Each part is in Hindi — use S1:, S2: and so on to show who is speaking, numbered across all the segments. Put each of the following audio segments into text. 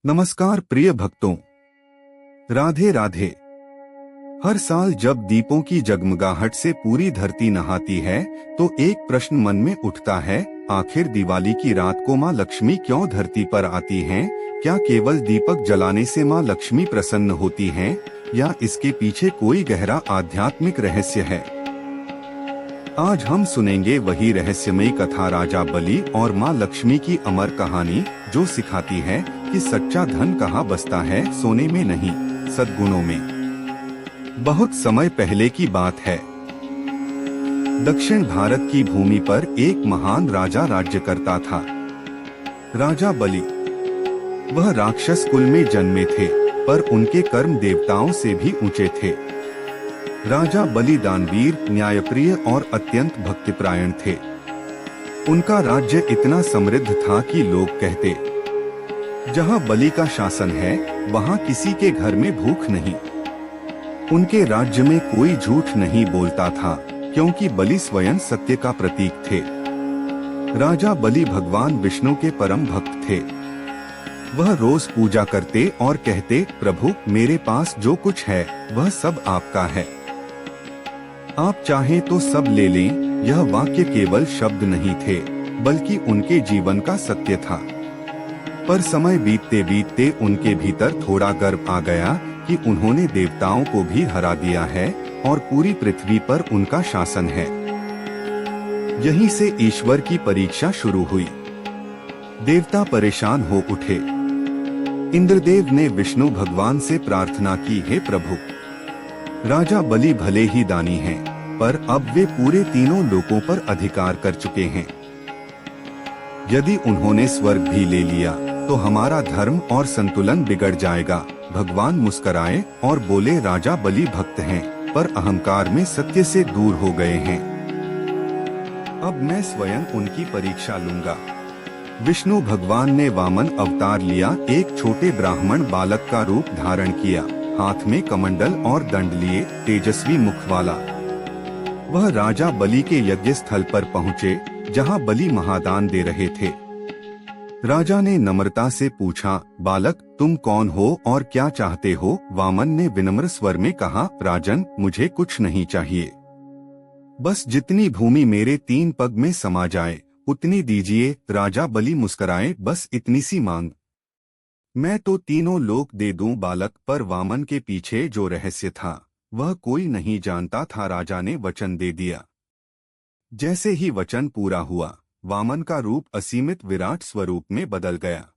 S1: नमस्कार प्रिय भक्तों, राधे राधे। हर साल जब दीपों की जगमगाहट से पूरी धरती नहाती है तो एक प्रश्न मन में उठता है, आखिर दिवाली की रात को माँ लक्ष्मी क्यों धरती पर आती हैं? क्या केवल दीपक जलाने से माँ लक्ष्मी प्रसन्न होती हैं या इसके पीछे कोई गहरा आध्यात्मिक रहस्य है? आज हम सुनेंगे वही रहस्यमयी कथा राजा बलि और माँ लक्ष्मी की अमर कहानी, जो सिखाती है कि सच्चा धन कहाँ बसता है, सोने में नहीं, सद्गुणों में। बहुत समय पहले की बात है। दक्षिण भारत की भूमि पर एक महान राजा राज्य करता था। राजा बलि। वह राक्षस कुल में जन्मे थे, पर उनके कर्म देवताओं से भी ऊंचे थे। राजा बलि दानवीर, न्यायप्रिय और अत्यंत भक्तिपरायण थे। उनका राज्य इतना समृद्ध था कि लोग कहते, जहां बलि का शासन है वहां किसी के घर में भूख नहीं। उनके राज्य में कोई झूठ नहीं बोलता था, क्योंकि बलि स्वयं सत्य का प्रतीक थे। राजा बलि भगवान विष्णु के परम भक्त थे। वह रोज पूजा करते और कहते, प्रभु मेरे पास जो कुछ है वह सब आपका है, आप चाहें तो सब ले लें। यह वाक्य केवल शब्द नहीं थे, बल्कि उनके जीवन का सत्य था। पर समय बीतते बीतते उनके भीतर थोड़ा गर्व आ गया कि उन्होंने देवताओं को भी हरा दिया है और पूरी पृथ्वी पर उनका शासन है। यहीं से ईश्वर की परीक्षा शुरू हुई। देवता परेशान हो उठे। इंद्रदेव ने विष्णु भगवान से प्रार्थना की, हे प्रभु, राजा बलि भले ही दानी हैं, पर अब वे पूरे तीनों लोकों पर अधिकार कर चुके हैं। यदि उन्होंने स्वर्ग भी ले लिया तो हमारा धर्म और संतुलन बिगड़ जाएगा। भगवान मुस्कुराए और बोले, राजा बलि भक्त हैं, पर अहंकार में सत्य से दूर हो गए हैं। अब मैं स्वयं उनकी परीक्षा लूंगा। विष्णु भगवान ने वामन अवतार लिया, एक छोटे ब्राह्मण बालक का रूप धारण किया, हाथ में कमंडल और दंड लिए, तेजस्वी मुख वाला। वह राजा बलि के यज्ञ स्थल पर पहुँचे, जहाँ बलि महादान दे रहे थे। राजा ने नम्रता से पूछा, बालक तुम कौन हो और क्या चाहते हो? वामन ने विनम्र स्वर में कहा, राजन मुझे कुछ नहीं चाहिए, बस जितनी भूमि मेरे 3 पग में समा जाए उतनी दीजिए। राजा बलि मुस्कुराए, बस इतनी सी मांग, मैं तो तीनों लोक दे दूं। बालक पर वामन के पीछे जो रहस्य था वह कोई नहीं जानता था। राजा ने वचन दे दिया। जैसे ही वचन पूरा हुआ, वामन का रूप असीमित विराट स्वरूप में बदल गया।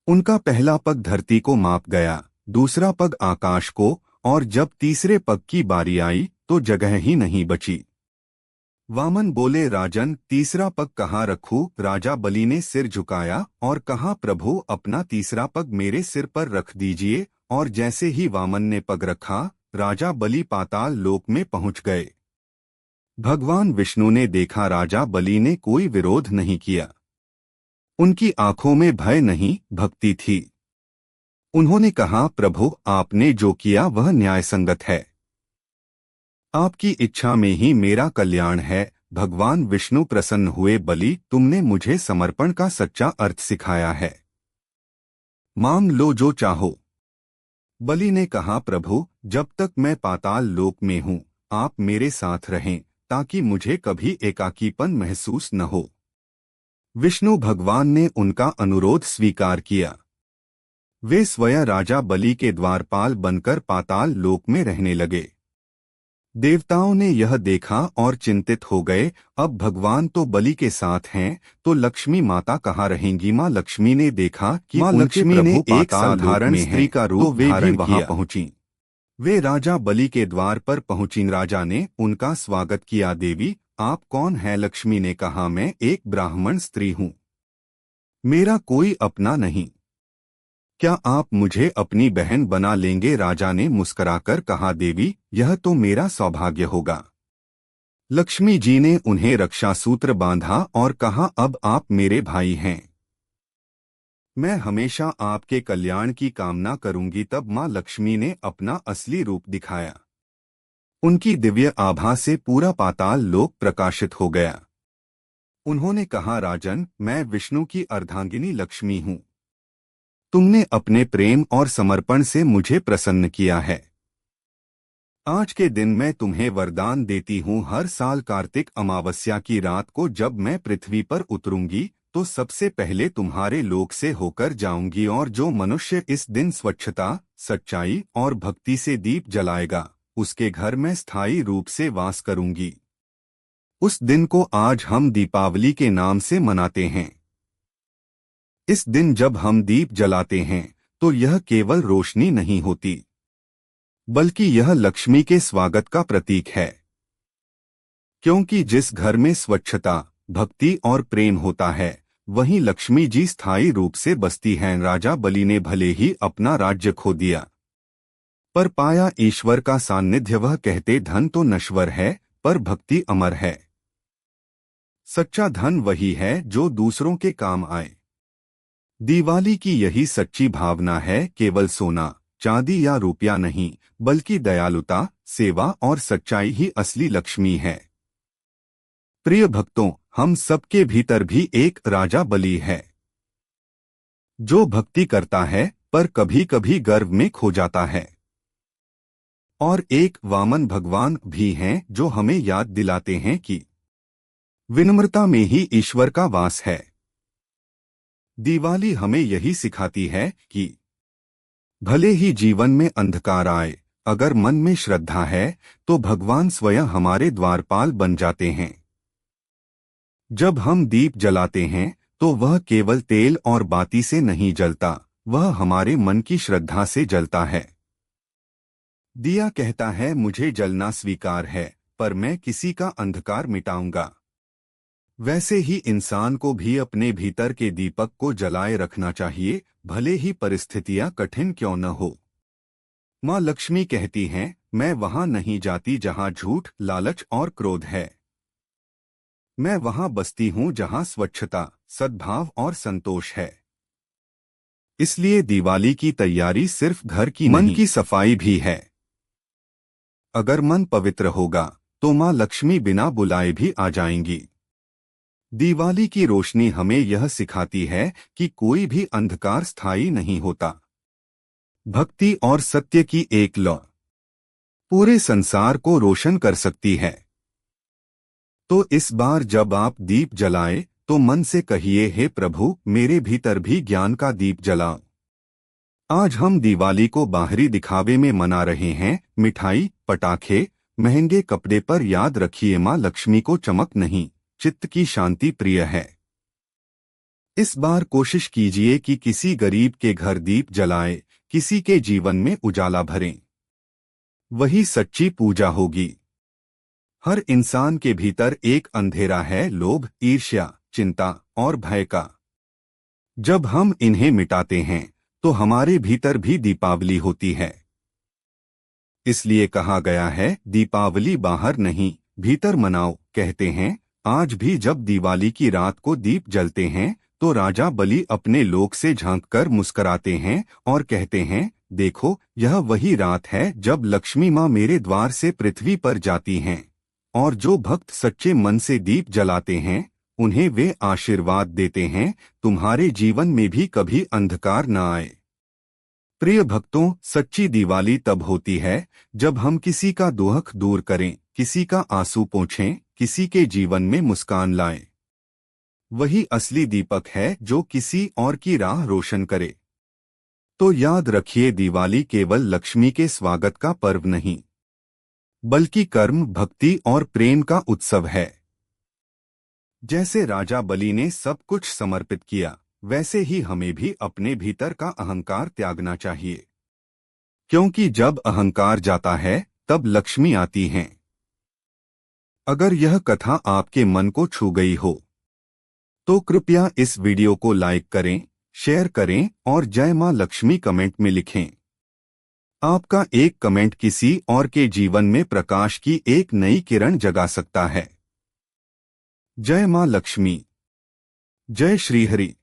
S1: उनका पहला पग धरती को माप गया, दूसरा पग आकाश को, और जब तीसरे पग की बारी आई तो जगह ही नहीं बची। वामन बोले, राजन तीसरा पग कहाँ रखूं? राजा बलि ने सिर झुकाया और कहा, प्रभु अपना तीसरा पग मेरे सिर पर रख दीजिए। और जैसे ही वामन ने पग रखा, राजा बलि पाताल लोक में पहुंच गए। भगवान विष्णु ने देखा, राजा बलि ने कोई विरोध नहीं किया। उनकी आंखों में भय नहीं, भक्ति थी। उन्होंने कहा, प्रभु आपने जो किया वह न्यायसंगत है, आपकी इच्छा में ही मेरा कल्याण है। भगवान विष्णु प्रसन्न हुए, बलि तुमने मुझे समर्पण का सच्चा अर्थ सिखाया है, मांग लो जो चाहो। बलि ने कहा, प्रभु जब तक मैं पाताल लोक में हूँ आप मेरे साथ रहें, ताकि मुझे कभी एकाकीपन महसूस न हो। विष्णु भगवान ने उनका अनुरोध स्वीकार किया। वे स्वयं राजा बलि के द्वारपाल बनकर पाताल लोक में रहने लगे। देवताओं ने यह देखा और चिंतित हो गए, अब भगवान तो बलि के साथ हैं, तो लक्ष्मी माता कहाँ रहेंगी? माँ लक्ष्मी ने देखा कि माँ लक्ष्मी ने एक साधारण स्त्री का रूप धारण वहां पहुंची। वे राजा बलि के द्वार पर पहुंची। राजा ने उनका स्वागत किया। देवी आप कौन हैं? लक्ष्मी ने कहा, मैं एक ब्राह्मण स्त्री हूँ, मेरा कोई अपना नहीं, क्या आप मुझे अपनी बहन बना लेंगे? राजा ने मुस्कुराकर कहा, देवी यह तो मेरा सौभाग्य होगा। लक्ष्मी जी ने उन्हें रक्षा सूत्र बांधा और कहा, अब आप मेरे भाई हैं, मैं हमेशा आपके कल्याण की कामना करूंगी। तब माँ लक्ष्मी ने अपना असली रूप दिखाया। उनकी दिव्य आभा से पूरा पाताल लोक प्रकाशित हो गया। उन्होंने कहा, राजन मैं विष्णु की अर्धांगिनी लक्ष्मी हूँ, तुमने अपने प्रेम और समर्पण से मुझे प्रसन्न किया है। आज के दिन मैं तुम्हें वरदान देती हूँ, हर साल कार्तिक अमावस्या की रात को जब मैं पृथ्वी पर उतरूंगी तो सबसे पहले तुम्हारे लोक से होकर जाऊंगी, और जो मनुष्य इस दिन स्वच्छता, सच्चाई और भक्ति से दीप जलाएगा उसके घर में स्थायी रूप से वास करूंगी। उस दिन को आज हम दीपावली के नाम से मनाते हैं। इस दिन जब हम दीप जलाते हैं तो यह केवल रोशनी नहीं होती, बल्कि यह लक्ष्मी के स्वागत का प्रतीक है। क्योंकि जिस घर में स्वच्छता, भक्ति और प्रेम होता है वहीं लक्ष्मी जी स्थायी रूप से बसती हैं। राजा बलि ने भले ही अपना राज्य खो दिया, पर पाया ईश्वर का सान्निध्य। वह कहते, धन तो नश्वर है पर भक्ति अमर है। सच्चा धन वही है जो दूसरों के काम आए। दिवाली की यही सच्ची भावना है, केवल सोना, चांदी या रुपया नहीं, बल्कि दयालुता, सेवा और सच्चाई ही असली लक्ष्मी है। प्रिय भक्तों, हम सबके भीतर भी एक राजा बलि है, जो भक्ति करता है पर कभी कभी गर्व में खो जाता है। और एक वामन भगवान भी हैं जो हमें याद दिलाते हैं कि विनम्रता में ही ईश्वर का वास है। दिवाली हमें यही सिखाती है कि भले ही जीवन में अंधकार आए, अगर मन में श्रद्धा है तो भगवान स्वयं हमारे द्वारपाल बन जाते हैं। जब हम दीप जलाते हैं तो वह केवल तेल और बाती से नहीं जलता, वह हमारे मन की श्रद्धा से जलता है। दिया कहता है, मुझे जलना स्वीकार है पर मैं किसी का अंधकार मिटाऊंगा। वैसे ही इंसान को भी अपने भीतर के दीपक को जलाए रखना चाहिए, भले ही परिस्थितियां कठिन क्यों न हो। माँ लक्ष्मी कहती हैं, मैं वहां नहीं जाती जहां झूठ, लालच और क्रोध है। मैं वहां बसती हूं जहां स्वच्छता, सद्भाव और संतोष है। इसलिए दिवाली की तैयारी सिर्फ घर की नहीं, मन की सफाई भी है। अगर मन पवित्र होगा तो माँ लक्ष्मी बिना बुलाए भी आ जाएंगी। दिवाली की रोशनी हमें यह सिखाती है कि कोई भी अंधकार स्थायी नहीं होता। भक्ति और सत्य की एक लौ पूरे संसार को रोशन कर सकती है। तो इस बार जब आप दीप जलाएं तो मन से कहिए, हे प्रभु, मेरे भीतर भी ज्ञान का दीप जलाओ। आज हम दिवाली को बाहरी दिखावे में मना रहे हैं, मिठाई, पटाखे, महंगे कपड़े, पर याद रखिए माँ लक्ष्मी को चमक नहीं, चित्त की शांति प्रिय है। इस बार कोशिश कीजिए कि किसी गरीब के घर दीप जलाएं, किसी के जीवन में उजाला भरें। वही सच्ची पूजा होगी। हर इंसान के भीतर एक अंधेरा है, लोभ, ईर्ष्या, चिंता और भय का। जब हम इन्हें मिटाते हैं तो हमारे भीतर भी दीपावली होती है। इसलिए कहा गया है, दीपावली बाहर नहीं भीतर मनाओ। कहते हैं, आज भी जब दिवाली की रात को दीप जलते हैं तो राजा बलि अपने लोक से झांककर मुस्कुराते हैं और कहते हैं, देखो, यह वही रात है जब लक्ष्मी माँ मेरे द्वार से पृथ्वी पर जाती हैं, और जो भक्त सच्चे मन से दीप जलाते हैं उन्हें वे आशीर्वाद देते हैं, तुम्हारे जीवन में भी कभी अंधकार न आए। प्रिय भक्तों, सच्ची दिवाली तब होती है जब हम किसी का दुख दूर करें, किसी का आंसू पोंछें, किसी के जीवन में मुस्कान लाएं। वही असली दीपक है जो किसी और की राह रोशन करे। तो याद रखिए, दिवाली केवल लक्ष्मी के स्वागत का पर्व नहीं, बल्कि कर्म, भक्ति और प्रेम का उत्सव है। जैसे राजा बलि ने सब कुछ समर्पित किया, वैसे ही हमें भी अपने भीतर का अहंकार त्यागना चाहिए। क्योंकि जब अहंकार जाता है तब लक्ष्मी आती हैं। अगर यह कथा आपके मन को छू गई हो तो कृपया इस वीडियो को लाइक करें, शेयर करें और जय मां लक्ष्मी कमेंट में लिखें। आपका एक कमेंट किसी और के जीवन में प्रकाश की एक नई किरण जगा सकता है। जय मां लक्ष्मी। जय श्री हरि।